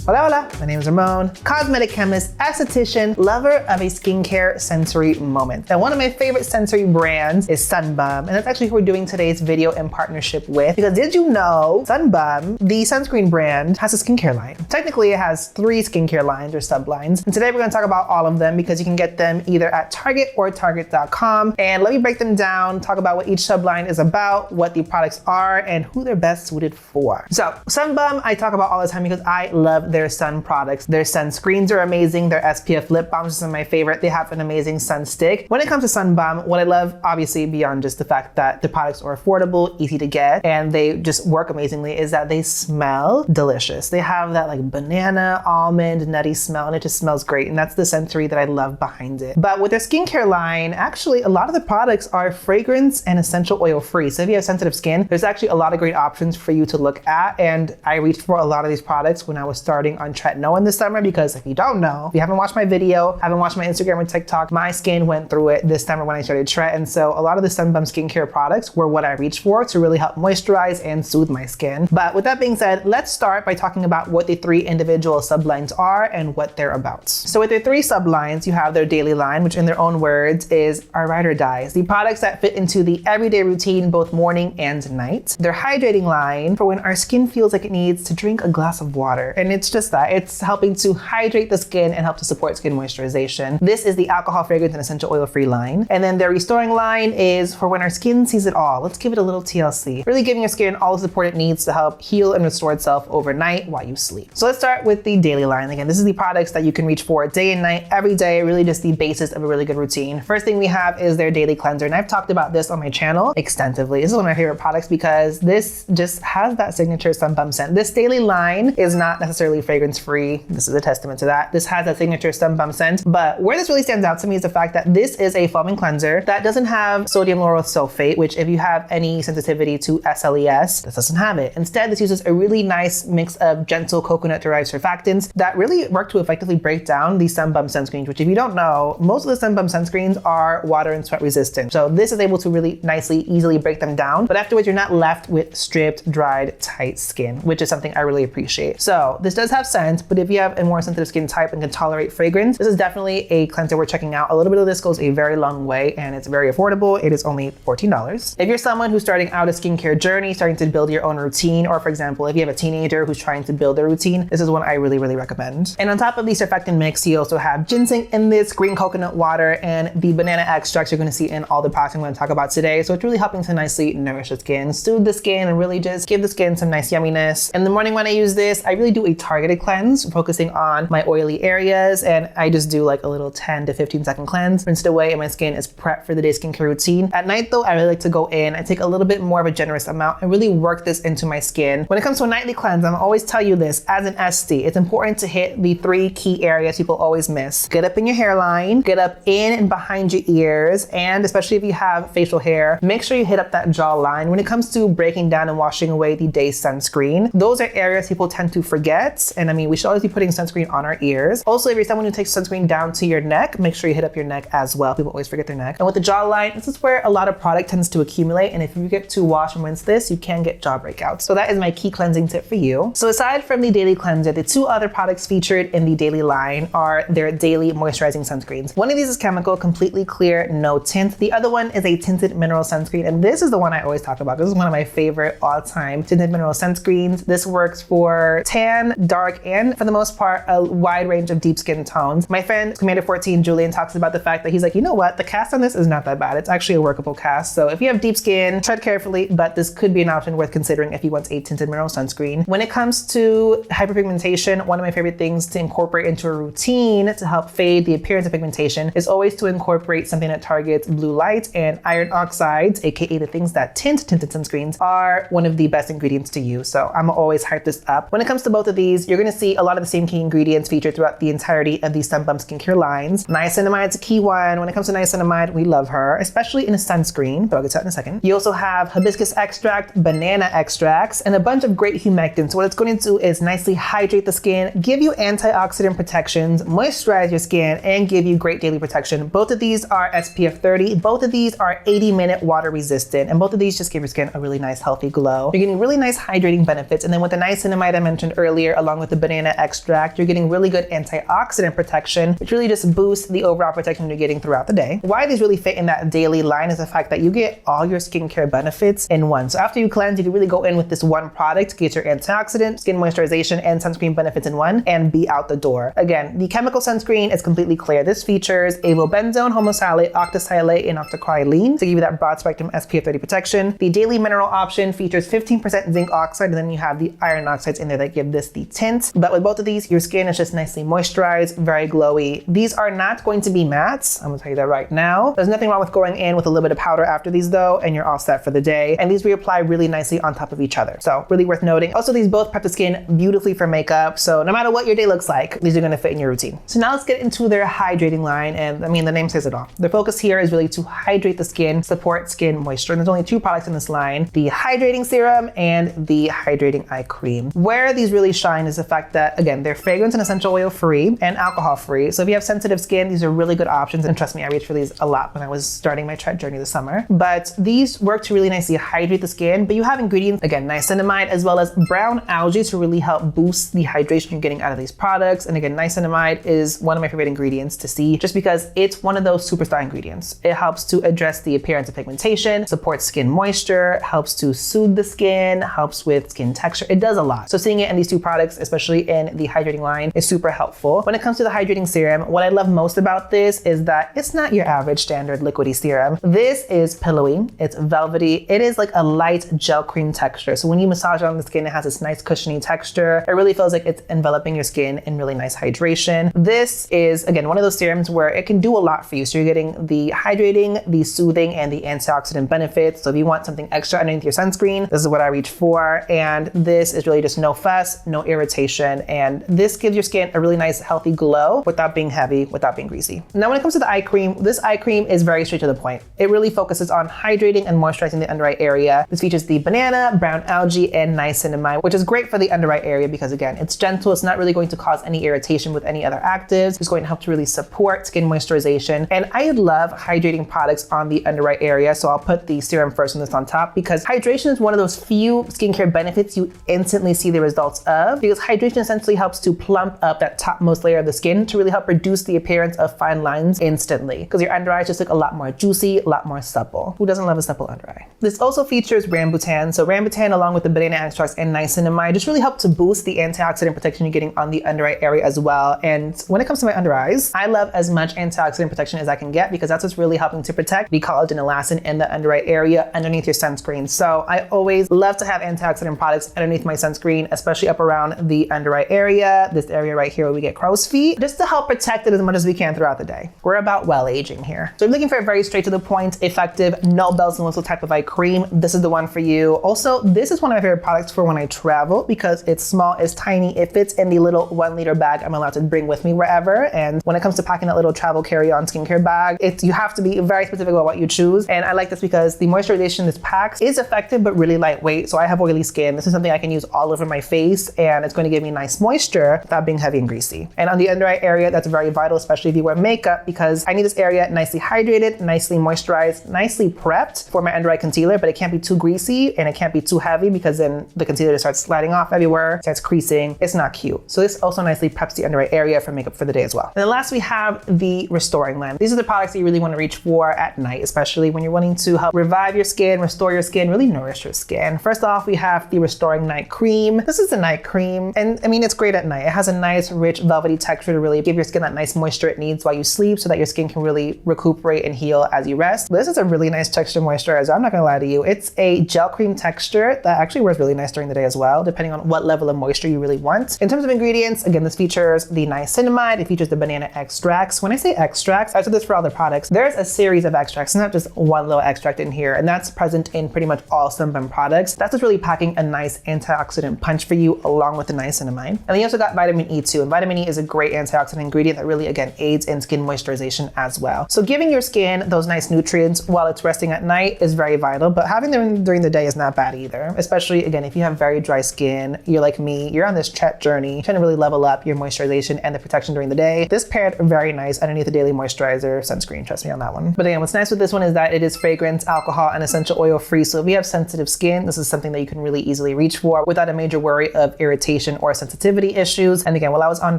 Hola, hola, my name is Ramon, cosmetic chemist, esthetician, lover of a skincare sensory moment. And one of my favorite sensory brands is Sunbum, and that's actually who we're doing today's video in partnership with, because did you know Sunbum, the sunscreen brand, has a skincare line? Technically, it has 3 skincare lines or sublines, and today we're gonna talk about all of them because you can get them either at Target or Target.com. And let me break them down, talk about what each subline is about, what the products are, and who they're best suited for. So Sunbum, I talk about all the time because I love their sun products. Their sunscreens are amazing. Their SPF lip balms are some of my favorite. They have an amazing sun stick. When it comes to Sunbum, what I love, obviously beyond just the fact that the products are affordable, easy to get, and they just work amazingly, is that they smell delicious. They have that like banana, almond, nutty smell, and it just smells great. And that's the sensory that I love behind it. But with their skincare line, actually a lot of the products are fragrance and essential oil free. So if you have sensitive skin, there's actually a lot of great options for you to look at. And I reached for a lot of these products when I was starting on tretinoin this summer, because if you don't know, if you haven't watched my video, haven't watched my Instagram or TikTok, my skin went through it this summer when I started Tret. And so a lot of the Sunbum skincare products were what I reached for to really help moisturize and soothe my skin. But with that being said, let's start by talking about what the 3 individual sublines are and what they're about. So with their 3 sublines, you have their daily line, which in their own words is our ride or dies, the products that fit into the everyday routine, both morning and night. Their hydrating line, for when our skin feels like it needs to drink a glass of water. And it's just that, it's helping to hydrate the skin and help to support skin moisturization. This is the alcohol, fragrance, and essential oil free line. And then their restoring line is for when our skin sees it all. Let's give it a little TLC. Really giving your skin all the support it needs to help heal and restore itself overnight while you sleep. So let's start with the daily line. Again, this is the products that you can reach for day and night, every day, really just the basis of a really good routine. First thing we have is their daily cleanser. And I've talked about this on my channel extensively. This is one of my favorite products because this just has that signature Sunbum scent. This daily line is not necessarily fragrance free. This is a testament to that. This has that signature Sunbum scent, but where this really stands out to me is the fact that this is a foaming cleanser that doesn't have sodium lauryl sulfate, which if you have any sensitivity to SLES, this doesn't have it. Instead, this uses a really nice mix of gentle coconut derived surfactants that really work to effectively break down the Sunbum sunscreens, which if you don't know, most of the Sunbum sunscreens are water and sweat resistant. So this is able to really nicely, easily break them down. But afterwards, you're not left with stripped, dried, tight skin, which is something I really appreciate. So this does have scent, but if you have a more sensitive skin type and can tolerate fragrance, this is definitely a cleanser we're checking out. A little bit of this goes a very long way, and it's very affordable. It is only $14. If you're someone who's starting out a skincare journey, starting to build your own routine, or for example, if you have a teenager who's trying to build their routine, this is one I really, really recommend. And on top of the surfactant mix, you also have ginseng in this, green coconut water, and the banana extracts you're gonna see in all the products I'm gonna talk about today. So it's really helping to nicely nourish the skin, soothe the skin, and really just give the skin some nice yumminess. In the morning when I use this, I really do a targeted cleanse, focusing on my oily areas, and I just do like a little 10 to 15 second cleanse, rinse it away, and my skin is prepped for the day's skincare routine. At night though, I really like to go in, I take a little bit more of a generous amount and really work this into my skin. When it comes to a nightly cleanse, I'm always tell you this, as an SD, it's important to hit the 3 key areas people always miss. Get up in your hairline, get up in and behind your ears, and especially if you have facial hair, make sure you hit up that jawline. When it comes to breaking down and washing away the day's sunscreen, those are areas people tend to forget. And I mean, we should always be putting sunscreen on our ears. Also, if you're someone who takes sunscreen down to your neck, make sure you hit up your neck as well. People always forget their neck. And with the jawline, this is where a lot of product tends to accumulate. And if you get to wash and rinse this, you can get jaw breakouts. So that is my key cleansing tip for you. So aside from the daily cleanser, the 2 other products featured in the daily line are their daily moisturizing sunscreens. One of these is chemical, completely clear, no tint. The other one is a tinted mineral sunscreen. And this is the one I always talk about. This is one of my favorite all-time tinted mineral sunscreens. This works for tan, dark, and for the most part, a wide range of deep skin tones. My friend, Commander 14, Julian, talks about the fact that he's like, you know what? The cast on this is not that bad. It's actually a workable cast. So if you have deep skin, tread carefully, but this could be an option worth considering if you want a tinted mineral sunscreen. When it comes to hyperpigmentation, one of my favorite things to incorporate into a routine to help fade the appearance of pigmentation is always to incorporate something that targets blue light, and iron oxides, aka the things that tint tinted sunscreens, are one of the best ingredients to use. So I'm always hype this up. When it comes to both of these, you're gonna see a lot of the same key ingredients featured throughout the entirety of the Sunbum skincare lines. Niacinamide is a key one. When it comes to niacinamide, we love her, especially in a sunscreen, but I'll get to that in a second. You also have hibiscus extract, banana extracts, and a bunch of great humectants. What it's going to do is nicely hydrate the skin, give you antioxidant protections, moisturize your skin, and give you great daily protection. Both of these are SPF 30. Both of these are 80-minute water resistant, and both of these just give your skin a really nice, healthy glow. You're getting really nice hydrating benefits. And then with the niacinamide I mentioned earlier, along along with the banana extract, you're getting really good antioxidant protection, which really just boosts the overall protection you're getting throughout the day. Why these really fit in that daily line is the fact that you get all your skincare benefits in one. So after you cleanse, you can really go in with this one product to get your antioxidant, skin moisturization, and sunscreen benefits in one and be out the door. Again, the chemical sunscreen is completely clear. This features avobenzone, homosalate, octocyanate, and octocrylene to give you that broad spectrum SPF 30 protection. The daily mineral option features 15% zinc oxide, and then you have the iron oxides in there that give this the tint. But with both of these, your skin is just nicely moisturized, very glowy. These are not going to be mattes. I'm gonna tell you that right now. There's nothing wrong with going in with a little bit of powder after these though, and you're all set for the day. And these reapply really nicely on top of each other. So really worth noting. Also, these both prep the skin beautifully for makeup. So no matter what your day looks like, these are gonna fit in your routine. So now let's get into their hydrating line. And I mean, the name says it all. The focus here is really to hydrate the skin, support skin moisture. And there's only two products in this line, the Hydrating Serum and the Hydrating Eye Cream. Where these really shine is the fact that, again, they're fragrance and essential oil free and alcohol free. So if you have sensitive skin, these are really good options. And trust me, I reached for these a lot when I was starting my tread journey this summer. But these work to really nicely hydrate the skin, but you have ingredients, again, niacinamide as well as brown algae to really help boost the hydration you're getting out of these products. And again, niacinamide is one of my favorite ingredients to see just because it's one of those superstar ingredients. It helps to address the appearance of pigmentation, supports skin moisture, helps to soothe the skin, helps with skin texture. It does a lot. So seeing it in these two products, especially in the hydrating line, is super helpful. When it comes to the hydrating serum, what I love most about this is that it's not your average standard liquidy serum. This is pillowy, it's velvety. It is like a light gel cream texture. So when you massage it on the skin, it has this nice cushiony texture. It really feels like it's enveloping your skin in really nice hydration. This is, again, one of those serums where it can do a lot for you. So you're getting the hydrating, the soothing, and the antioxidant benefits. So if you want something extra underneath your sunscreen, this is what I reach for. And this is really just no fuss, no irritation. And this gives your skin a really nice, healthy glow without being heavy, without being greasy. Now, when it comes to the eye cream, this eye cream is very straight to the point. It really focuses on hydrating and moisturizing the under eye area. This features the banana, brown algae, and niacinamide, which is great for the under eye area because, again, it's gentle. It's not really going to cause any irritation with any other actives. It's going to help to really support skin moisturization. And I love hydrating products on the under eye area. So I'll put the serum first and this on top because hydration is one of those few skincare benefits you instantly see the results of, because hydration essentially helps to plump up that topmost layer of the skin to really help reduce the appearance of fine lines instantly, because your under eyes just look a lot more juicy, a lot more supple. Who doesn't love a supple under eye? This also features rambutan. So rambutan, along with the banana extracts and niacinamide, just really help to boost the antioxidant protection you're getting on the under eye area as well. And when it comes to my under eyes, I love as much antioxidant protection as I can get because that's what's really helping to protect the collagen and elastin in the under eye area underneath your sunscreen. So I always love to have antioxidant products underneath my sunscreen, especially up around the under eye area, this area right here where we get crow's feet, just to help protect it as much as we can throughout the day. We're about well aging here. So if you're looking for a very straight to the point, effective, no bells and whistles type of eye cream, this is the one for you. Also, this is one of my favorite products for when I travel because it's small, it's tiny, it fits in the little 1 liter bag I'm allowed to bring with me wherever. And when it comes to packing that little travel carry-on skincare bag, you have to be very specific about what you choose. And I like this because the moisturization this packs is effective but really lightweight. So I have oily skin. This is something I can use all over my face and it's going to give me nice moisture without being heavy and greasy. And on the under eye area, that's very vital, especially if you wear makeup, because I need this area nicely hydrated, nicely moisturized, nicely prepped for my under eye concealer, but it can't be too greasy and it can't be too heavy because then the concealer just starts sliding off everywhere, starts creasing. It's not cute. So this also nicely preps the under eye area for makeup for the day as well. And then last we have the Restoring Line. These are the products that you really want to reach for at night, especially when you're wanting to help revive your skin, restore your skin, really nourish your skin. First off, we have the Restoring Night Cream. This is the night cream, and I mean, it's great at night. It has a nice, rich, velvety texture to really give your skin that nice moisture it needs while you sleep so that your skin can really recuperate and heal as you rest. This is a really nice texture moisturizer. I'm not gonna lie to you. It's a gel cream texture that actually wears really nice during the day as well, depending on what level of moisture you really want. In terms of ingredients, again, this features the niacinamide, it features the banana extracts. When I say extracts, I said this for all the products, there's a series of extracts, not just one little extract in here, and that's present in pretty much all Sunburn products. That's what's really packing a nice antioxidant punch for you along with the niacinamide. And then you also got vitamin E too, and vitamin E is a great antioxidant ingredient that really, again, aids in skin moisturization as well. So giving your skin those nice nutrients while it's resting at night is very vital, but having them during the day is not bad either, especially, again, if you have very dry skin, you're like me, you're on this chat journey, trying to really level up your moisturization and the protection during the day. This paired very nice underneath the daily moisturizer sunscreen, trust me on that one. But again, what's nice with this one is that it is fragrance, alcohol, and essential oil free. So if you have sensitive skin, this is something that you can really easily reach for without a major worry of irritation irritation or sensitivity issues. And again, while I was on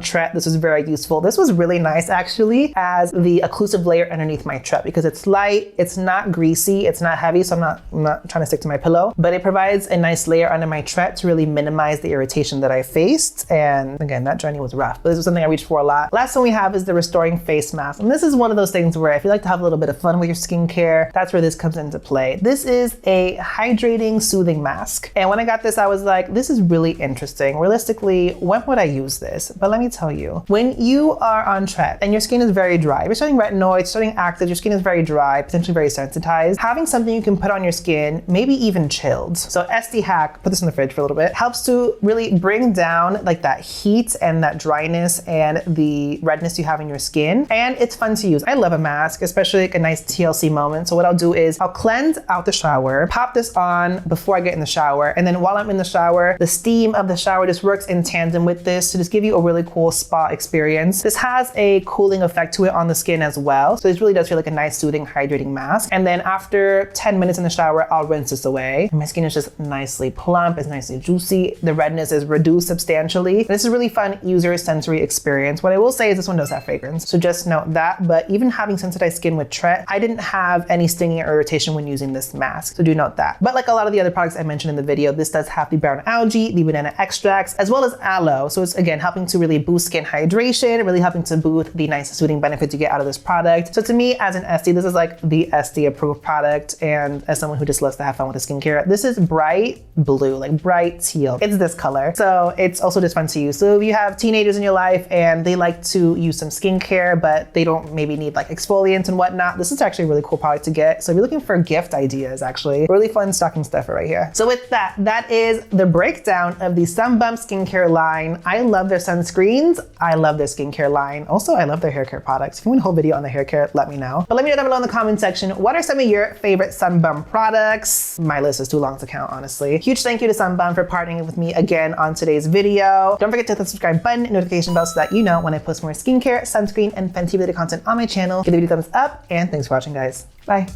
Tret, this was very useful. This was really nice actually as the occlusive layer underneath my Tret because it's light, it's not greasy, it's not heavy, so I'm not trying to stick to my pillow, but it provides a nice layer under my Tret to really minimize the irritation that I faced. And again, that journey was rough, but this was something I reached for a lot. Last one we have is the Restoring Face Mask. And this is one of those things where if you like to have a little bit of fun with your skincare, that's where this comes into play. This is a hydrating soothing mask. And when I got this, I was like, this is really interesting. Realistically, when would I use this? But let me tell you, when you are on Tret and your skin is very dry, you're starting retinoids, starting active, your skin is very dry, potentially very sensitized, having something you can put on your skin, maybe even chilled. So SD hack, put this in the fridge for a little bit, helps to really bring down like that heat and that dryness and the redness you have in your skin. And it's fun to use. I love a mask, especially like a nice TLC moment. So what I'll do is I'll cleanse out the shower, pop this on before I get in the shower. And then while I'm in the shower, the steam of the shower just works in tandem with this to just give you a really cool spa experience. This has a cooling effect to it on the skin as well. So this really does feel like a nice soothing hydrating mask. And then after 10 minutes in the shower, I'll rinse this away. And my skin is just nicely plump, it's nicely juicy. The redness is reduced substantially. This is a really fun user sensory experience. What I will say is this one does have fragrance, so just note that. But even having sensitized skin with Tret, I didn't have any stinging or irritation when using this mask, so do note that. But like a lot of the other products I mentioned in the video, this does have the brown algae, the banana extracts, as well as aloe. So it's again helping to really boost skin hydration, really helping to boost the nice soothing benefits you get out of this product. So to me, as an SD, this is like the SD approved product. And as someone who just loves to have fun with the skincare, this is bright blue, like bright teal. It's this color. So it's also just fun to use. So if you have teenagers in your life and they like to use some skincare, but they don't maybe need like exfoliants and whatnot, this is actually a really cool product to get. So if you're looking for gift ideas, actually, really fun stocking stuffer right here. So with that, that is the breakdown of the Sunbum skincare line. I love their sunscreens. I love their skincare line. Also, I love their hair care products. If you want a whole video on the hair care, let me know. But let me know down below in the comment section, what are some of your favorite Sunbum products? My list is too long to count, honestly. Huge thank you to Sunbum for partnering with me again on today's video. Don't forget to hit the subscribe button and notification bell so that you know when I post more skincare, sunscreen, and Fenty related content on my channel. Give the video a thumbs up, and thanks for watching, guys. Bye.